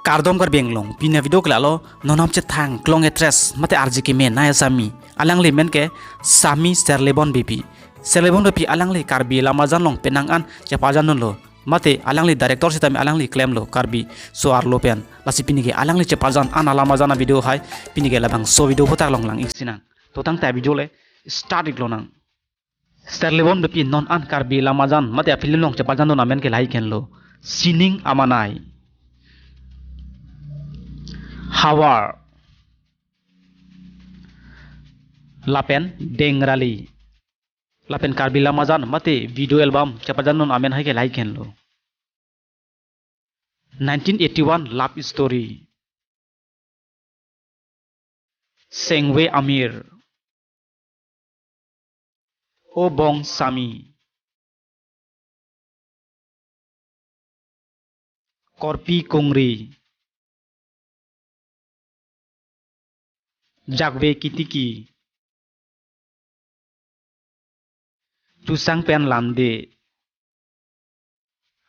Kardom kar benglong pina video klalo nonam che thang klong etres mate RGK men na sami alang le men ke sami serlebon BP serlebon BP alang le karbi lamajan long penangan che pajan non lo mate alang le director sitami alang le claim lo karbi so ar lo pen lasi pini ke alang le che pajan an alamajana video hai pini ke labang so video hotak long lang isinang to tang ta video le start iklo nang serlebon BP non an karbi lamajan mate afilin long che pajan non amen ke lai ken lo sining amanai Hawar Lapen Dengrali Lapen Karbila Mazan mate video album chapajan non amen hai ke like lo 1981 Love Story Sengwe Amir Obong Sami Korpi Kongri Jakwe Kitiki Tusang Pen Lande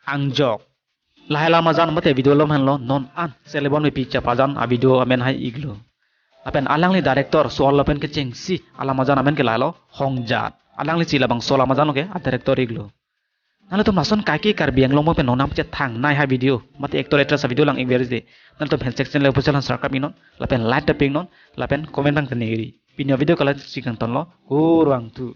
Angjok Lahela Mazan mate video lom hanlo non an selebon me picha pajan a video amen hai iglo apen alang li director soal lopen ke cheng si ala mazan amen ke lalo hongjat alang li chila bang sola mazan ke a director iglo nalo to nason kai ke kar biang lom pe nonam che thang nai ha video mate actor actress video lang igveris de nalo to fan section le pusalan sarkap inon lapen like taping non lapen comment bang teneri pinyo video kala sikang ton lo urang tu